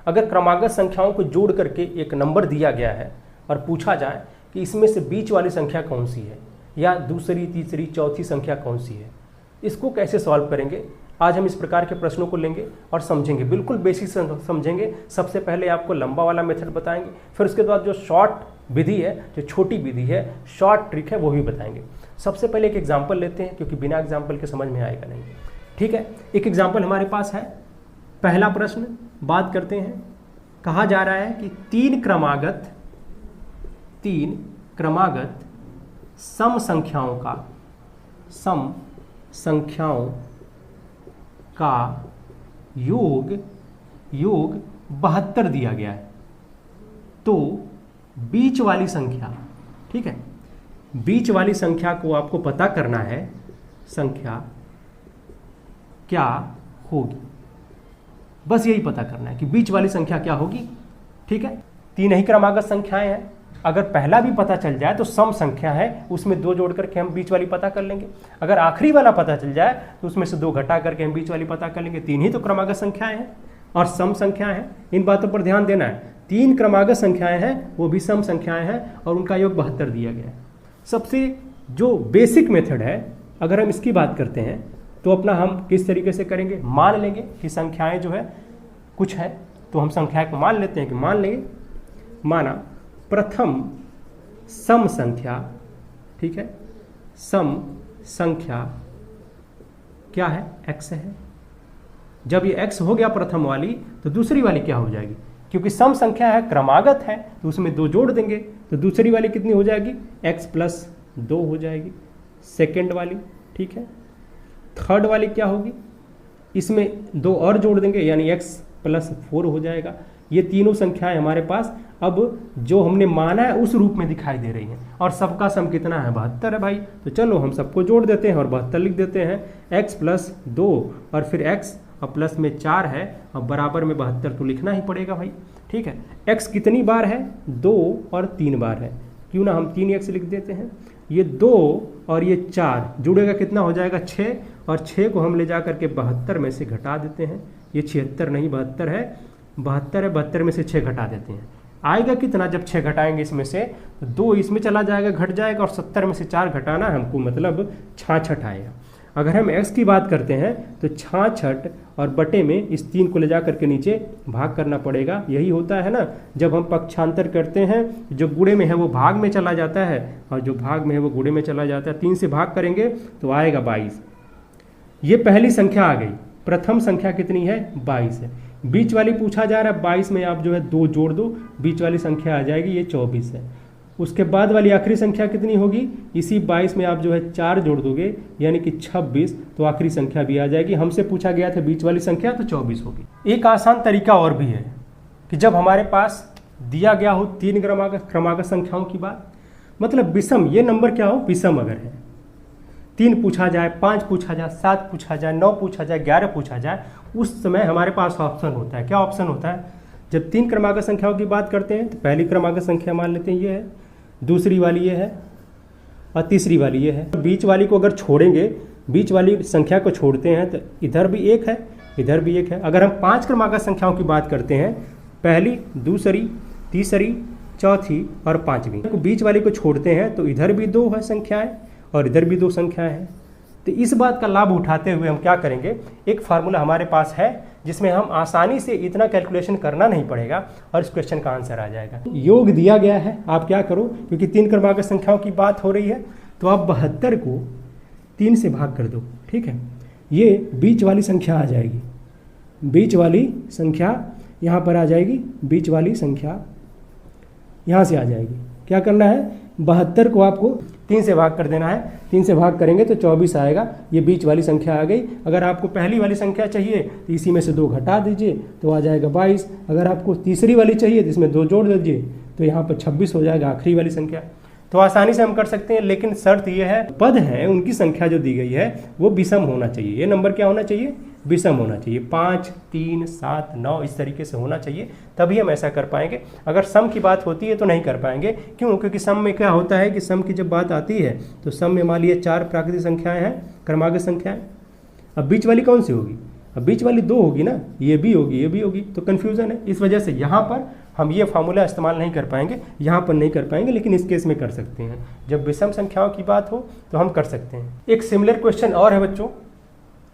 अगर क्रमागत संख्याओं को जोड़ करके एक नंबर दिया गया है और पूछा जाए कि इसमें से बीच वाली संख्या कौन सी है या दूसरी, तीसरी, चौथी संख्या कौन सी है, इसको कैसे सॉल्व करेंगे, आज हम इस प्रकार के प्रश्नों को लेंगे और समझेंगे, बिल्कुल बेसिक समझेंगे। सबसे पहले आपको लंबा वाला मेथड बताएंगे, फिर उसके बाद जो शॉर्ट विधि है, जो छोटी विधि है, शॉर्ट ट्रिक है, वो भी बताएंगे। सबसे पहले एक एग्जाम्पल लेते हैं, क्योंकि बिना एग्जाम्पल के समझ में आएगा नहीं। ठीक है, एक एग्जाम्पल हमारे पास है। पहला प्रश्न बात करते हैं। कहा जा रहा है कि तीन क्रमागत सम संख्याओं का योग 72 दिया गया है। तो बीच वाली संख्या, ठीक है, बीच वाली संख्या को आपको पता करना है, संख्या क्या होगी, बस यही पता करना है कि बीच वाली संख्या क्या होगी। ठीक है, तीन ही क्रमागत संख्याएं हैं। अगर पहला भी पता चल जाए तो सम संख्या है, उसमें दो जोड़ करके हम बीच वाली पता कर लेंगे। अगर आखिरी वाला पता चल जाए तो उसमें से दो घटा करके हम बीच वाली पता कर लेंगे। तीन ही तो क्रमागत संख्याएं हैं और सम संख्याएं हैं, इन बातों पर ध्यान देना है। तीन क्रमागत संख्याएं हैं, वो भी सम संख्याएं हैं और उनका योग 72 दिया गया है। सबसे जो बेसिक मेथड है, अगर हम इसकी बात करते हैं तो अपना हम किस तरीके से करेंगे, मान लेंगे कि संख्याएं जो है कुछ है, तो हम संख्या को मान लेते हैं कि मान लेंगे, माना प्रथम सम संख्या, ठीक है, सम संख्या क्या है, x है। जब ये x हो गया प्रथम वाली, तो दूसरी वाली क्या हो जाएगी, क्योंकि सम संख्या है, क्रमागत है, तो उसमें दो जोड़ देंगे, तो दूसरी वाली कितनी हो जाएगी, x + 2 हो जाएगी। सेकेंड वाली, ठीक है, थर्ड वाली क्या होगी, इसमें दो और जोड़ देंगे, यानी x + 4 हो जाएगा। ये तीनों संख्याएं हमारे पास अब जो हमने माना है उस रूप में दिखाई दे रही हैं, और सबका सम कितना है, 72 है भाई। तो चलो हम सबको जोड़ देते हैं और 72 लिख देते हैं। x + 2 और फिर x और प्लस में 4 है, अब बराबर में 72 तो लिखना ही पड़ेगा भाई। ठीक है, x कितनी बार है, 2 और 3 बार है, क्यों ना हम 3x लिख देते हैं। ये 2 और ये 4 जुड़ेगा, कितना हो जाएगा, 6, और 6 को हम ले जा करके 72 में से घटा देते हैं। ये 76 नहीं 72 है, 72 है, 72 में से 6 घटा देते हैं, आएगा कितना, जब 6 घटाएंगे इसमें से, तो 2 इसमें चला जाएगा, घट जाएगा, और 70 में से 4 घटाना हमको, मतलब 66 आएगा। अगर हम x की बात करते हैं तो 66 और बटे में इस 3 को ले जा करके नीचे भाग करना पड़ेगा। यही होता है ना, जब हम पक्षांतर करते हैं, जो गुणे में है वो भाग में चला जाता है और जो भाग में है वो गुणे में चला जाता है। 3 से भाग करेंगे तो आएगा 22। ये पहली संख्या आ गई। प्रथम संख्या कितनी है, 22 है। बीच वाली पूछा जा रहा है, 22 में आप जो है 2 जोड़ दो, बीच वाली संख्या आ जाएगी, ये 24 है। उसके बाद वाली आखिरी संख्या कितनी होगी, इसी 22 में आप जो है 4 जोड़ दोगे, यानी कि 26, तो आखिरी संख्या भी आ जाएगी। हमसे पूछा गया था बीच वाली संख्या, तो 24 होगी। एक आसान तरीका और भी है कि जब हमारे पास दिया गया हो तीन क्रमागत संख्याओं की बात, मतलब विषम, ये नंबर क्या हो, विषम अगर है, 3 पूछा जाए, 5 पूछा जाए, 7 पूछा जाए, 9 पूछा जाए, 11 पूछा जाए, उस समय हमारे पास ऑप्शन होता है। क्या ऑप्शन होता है, जब 3 क्रमागत संख्याओं की बात करते हैं तो पहली क्रमागत संख्या मान लेते हैं ये है, दूसरी वाली ये है और तीसरी वाली ये है। बीच वाली को अगर छोड़ेंगे, बीच वाली संख्या को छोड़ते हैं तो इधर भी एक है, इधर भी एक है। अगर हम 5 क्रमागत संख्याओं की बात करते हैं, पहली, दूसरी, तीसरी, चौथी और पाँचवीं, बीच वाली को छोड़ते हैं तो इधर भी 2 है संख्याएं और इधर भी 2 संख्याएं हैं। तो इस बात का लाभ उठाते हुए हम क्या करेंगे, एक फार्मूला हमारे पास है जिसमें हम आसानी से इतना कैलकुलेशन करना नहीं पड़ेगा और इस क्वेश्चन का आंसर आ जाएगा। योग दिया गया है, आप क्या करो, क्योंकि 3 क्रमागत संख्याओं की बात हो रही है, तो आप 72 को 3 से भाग कर दो। ठीक है, ये बीच वाली संख्या आ जाएगी, बीच वाली संख्या यहाँ पर आ जाएगी, बीच वाली संख्या यहाँ से आ जाएगी। क्या करना है, 72 को आपको 3 से भाग कर देना है। 3 से भाग करेंगे तो 24 आएगा, ये बीच वाली संख्या आ गई। अगर आपको पहली वाली संख्या चाहिए तो इसी में से 2 घटा दीजिए तो आ जाएगा 22। अगर आपको तीसरी वाली चाहिए तो इसमें 2 जोड़ दीजिए तो यहाँ पर 26 हो जाएगा, आखिरी वाली संख्या। तो आसानी से हम कर सकते हैं, लेकिन शर्त यह है, पद हैं उनकी संख्या जो दी गई है वो विषम होना चाहिए। ये नंबर क्या होना चाहिए, विषम होना चाहिए। 5, 3, 7, 9 इस तरीके से होना चाहिए, तभी हम ऐसा कर पाएंगे। अगर सम की बात होती है तो नहीं कर पाएंगे। क्यों, क्योंकि सम में क्या होता है कि सम की जब बात आती है तो सम में मान लीजिए 4 प्राकृतिक संख्याएं हैं, क्रमागत संख्याएं। अब बीच वाली कौन सी होगी, अब बीच वाली 2 होगी ना, ये भी होगी, तो कन्फ्यूज़न है। इस वजह से यहाँ पर हम ये फार्मूला इस्तेमाल नहीं कर पाएंगे, यहाँ पर नहीं कर पाएंगे, लेकिन इस केस में कर सकते हैं। जब विषम संख्याओं की बात हो तो हम कर सकते हैं। एक सिमिलर क्वेश्चन और है बच्चों,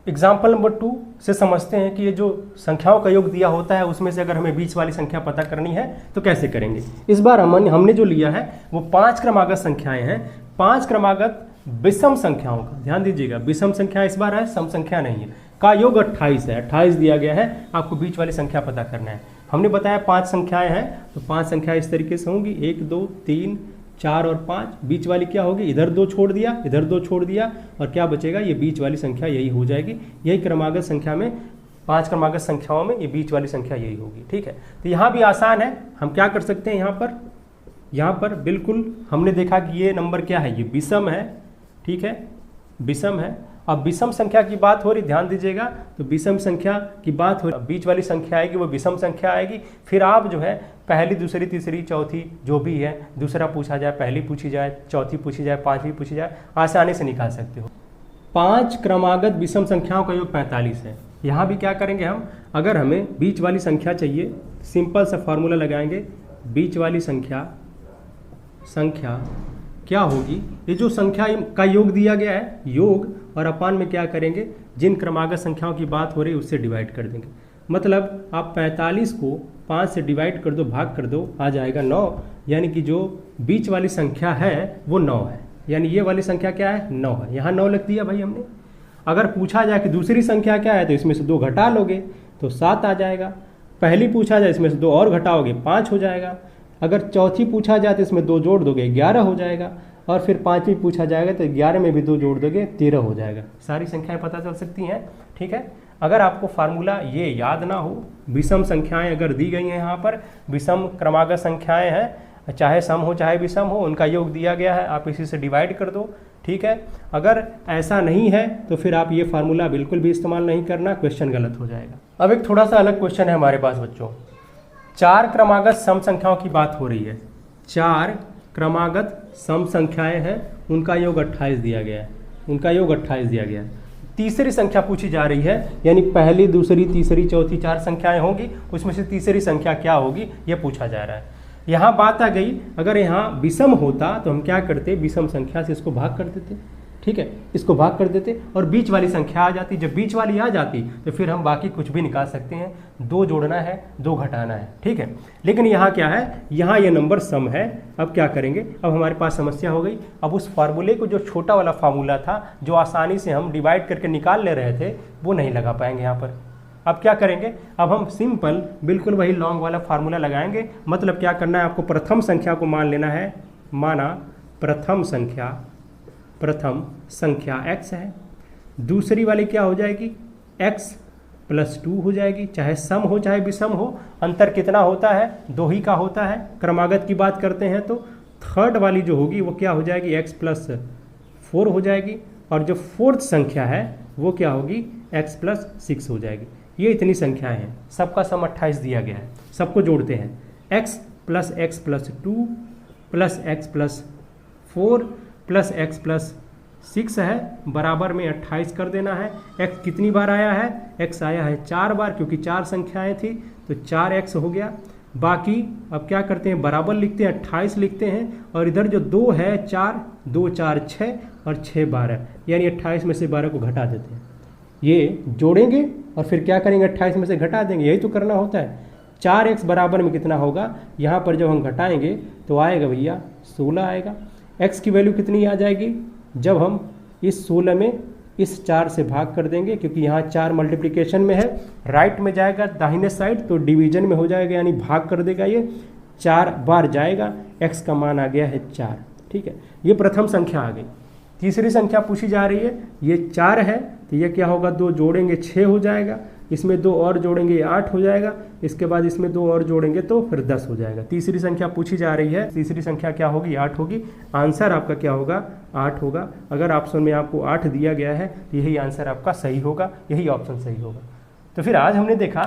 एग्जाम्पल नंबर 2 से समझते हैं कि ये जो संख्याओं का योग दिया होता है उसमें से अगर हमें बीच वाली संख्या पता करनी है तो कैसे करेंगे। इस बार हमने जो लिया है वो 5 क्रमागत संख्याएं हैं, 5 क्रमागत विषम संख्याओं का, ध्यान दीजिएगा, विषम संख्या इस बार है, सम संख्या नहीं है, का योग 28 है, 28 दिया गया है, आपको बीच वाली संख्या पता करना है। हमने बताया 5 संख्याएं हैं, तो 5 संख्या इस तरीके से होंगी, 1 2 3 4 और 5, बीच वाली क्या होगी, इधर 2 छोड़ दिया, इधर 2 छोड़ दिया, और क्या बचेगा, ये बीच वाली संख्या यही हो जाएगी। यही क्रमागत संख्या में, 5 क्रमागत संख्याओं में ये बीच वाली संख्या यही होगी, ठीक है। तो यहाँ भी आसान है, हम क्या कर सकते हैं, यहाँ पर बिल्कुल हमने देखा कि ये नंबर क्या है, ये विषम है, ठीक है, विषम है। अब विषम संख्या की बात हो रही, ध्यान दीजिएगा, तो विषम संख्या की बात हो रही, बीच वाली संख्या आएगी वो विषम संख्या आएगी। फिर आप जो है पहली, दूसरी, तीसरी, चौथी जो भी है, दूसरा पूछा जाए, पहली पूछी जाए, चौथी पूछी जाए, पांचवी पूछी जाए, आसानी से निकाल सकते हो। 5 क्रमागत विषम संख्याओं का योग 45 है। यहाँ भी क्या करेंगे हम, अगर हमें बीच वाली संख्या चाहिए, सिंपल सा फॉर्मूला लगाएंगे, बीच वाली संख्या क्या होगी, ये जो संख्या का योग दिया गया है, योग और अपान में क्या करेंगे, जिन क्रमागत संख्याओं की बात हो रही है उससे डिवाइड कर देंगे। मतलब आप 45 को 5 से डिवाइड कर दो, भाग कर दो, आ जाएगा 9, यानी कि जो बीच वाली संख्या है वो 9 है, यानी ये वाली संख्या क्या है, 9 है। यहाँ 9 लिख दिया भाई हमने। अगर पूछा जाए कि दूसरी संख्या क्या है, तो इसमें से 2 घटा लोगे तो 7 आ जाएगा। पहली पूछा जाए, इसमें से 2 और घटाओगे 5 हो जाएगा। अगर चौथी पूछा जाए तो इसमें 2 जोड़ दोगे 11 हो जाएगा, और फिर 5वीं पूछा जाएगा तो 11 में भी 2 जोड़ दोगे 13 हो जाएगा। सारी संख्याएं पता चल सकती हैं, ठीक है। अगर आपको फार्मूला ये याद ना हो, विषम संख्याएं अगर दी गई हैं, यहाँ पर विषम क्रमागत संख्याएं हैं, चाहे सम हो चाहे विषम हो, उनका योग दिया गया है, आप इसी से डिवाइड कर दो, ठीक है। अगर ऐसा नहीं है तो फिर आप ये फार्मूला बिल्कुल भी इस्तेमाल नहीं करना, क्वेश्चन गलत हो जाएगा। अब एक थोड़ा सा अलग क्वेश्चन है हमारे पास बच्चों, 4 क्रमागत सम संख्याओं की बात हो रही है। 4 क्रमागत सम संख्याएं हैं, उनका योग 28 दिया गया है, उनका योग 28 दिया गया है। तीसरी संख्या पूछी जा रही है, यानी पहली, दूसरी, तीसरी, चौथी 4 संख्याएं होंगी, उसमें से तीसरी संख्या क्या होगी ये पूछा जा रहा है। यहाँ बात आ गई, अगर यहाँ विषम होता तो हम क्या करते, विषम संख्या से इसको भाग कर देते, ठीक है, इसको भाग कर देते और बीच वाली संख्या आ जाती। जब बीच वाली आ जाती तो फिर हम बाकी कुछ भी निकाल सकते हैं, 2 जोड़ना है, 2 घटाना है, ठीक है। लेकिन यहाँ क्या है, यहाँ ये नंबर सम है। अब क्या करेंगे, अब हमारे पास समस्या हो गई। अब उस फार्मूले को, जो छोटा वाला फार्मूला था, जो आसानी से हम डिवाइड करके निकाल ले रहे थे, वो नहीं लगा पाएंगे यहाँ पर। अब क्या करेंगे, अब हम सिंपल बिल्कुल वही लॉन्ग वाला फार्मूला लगाएंगे। मतलब क्या करना है, आपको प्रथम संख्या को मान लेना है, माना प्रथम संख्या x है, दूसरी वाली क्या हो जाएगी, x + 2 हो जाएगी, चाहे सम हो चाहे विषम हो। अंतर कितना होता है, 2 ही का होता है। क्रमागत की बात करते हैं तो थर्ड वाली जो होगी वो क्या हो जाएगी, x + 4 हो जाएगी, और जो फोर्थ संख्या है वो क्या होगी, x + 6 हो जाएगी। ये इतनी संख्याएं हैं, सबका सम 28 दिया गया है। सबको जोड़ते हैं, x + x + 2 + x + 4 + x + 6 है, बराबर में 28 कर देना है। x कितनी बार आया है, x आया है 4 बार, क्योंकि 4 संख्याएं थी तो 4x हो गया। बाकी अब क्या करते हैं, बराबर लिखते हैं, 28 लिखते हैं, और इधर जो 2 है 4, 2 4 6 और 6 12, यानी 28 में से 12 को घटा देते हैं। ये जोड़ेंगे और फिर क्या करेंगे, 28 में से घटा देंगे, यही तो करना होता है। 4x बराबर में कितना होगा, यहाँ पर जब हम घटाएंगे तो आएगा भैया 16 आएगा। x की वैल्यू कितनी आ जाएगी, जब हम इस 16 में इस 4 से भाग कर देंगे, क्योंकि यहाँ 4 मल्टीप्लिकेशन में है, राइट में जाएगा दाहिने साइड तो डिवीजन में हो जाएगा, यानी भाग कर देगा, ये 4 बार जाएगा, x का मान आ गया है 4, ठीक है। ये प्रथम संख्या आ गई। तीसरी संख्या पूछी जा रही है, ये 4 है तो ये क्या होगा, 2 जोड़ेंगे 6 हो जाएगा, इसमें 2 और जोड़ेंगे 8 हो जाएगा, इसके बाद इसमें 2 और जोड़ेंगे तो फिर 10 हो जाएगा। तीसरी संख्या पूछी जा रही है, तीसरी संख्या क्या होगी, 8 होगी। आंसर आपका क्या होगा, 8 होगा। अगर ऑप्शन में आपको 8 दिया गया है तो यही आंसर आपका सही होगा, यही ऑप्शन सही होगा। तो फिर आज हमने देखा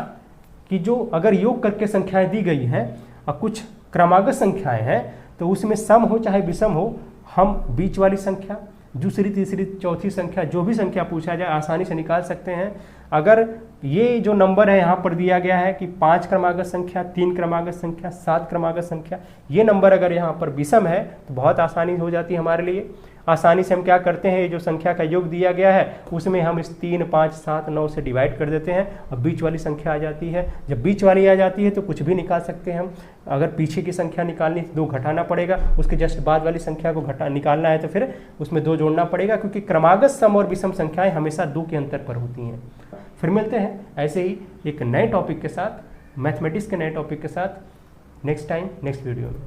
कि जो अगर योग करके संख्याएं दी गई हैं और कुछ क्रमागत संख्याएं हैं, तो उसमें सम हो चाहे विषम हो, हम बीच वाली संख्या दूसरी तीसरी चौथी संख्या जो भी संख्या पूछा जाए आसानी से निकाल सकते हैं। अगर ये जो नंबर है यहाँ पर दिया गया है कि 5 क्रमागत संख्या, 3 क्रमागत संख्या, 7 क्रमागत संख्या, ये नंबर अगर यहाँ पर विषम है तो बहुत आसानी हो जाती है हमारे लिए। आसानी से हम क्या करते हैं, ये जो संख्या का योग दिया गया है उसमें हम इस 3, 5, 7, 9 से डिवाइड कर देते हैं और बीच वाली संख्या आ जाती है। जब बीच वाली आ जाती है तो कुछ भी निकाल सकते हैं हम। अगर पीछे की संख्या निकालनी तो 2 घटाना पड़ेगा, उसके जस्ट बाद वाली संख्या को निकालना है तो फिर उसमें 2 जोड़ना पड़ेगा, क्योंकि क्रमागत सम और विषम संख्याएं हमेशा 2 के अंतर पर होती हैं। फिर मिलते हैं ऐसे ही एक नए टॉपिक के साथ, मैथमेटिक्स के नए टॉपिक के साथ नेक्स्ट टाइम नेक्स्ट वीडियो में।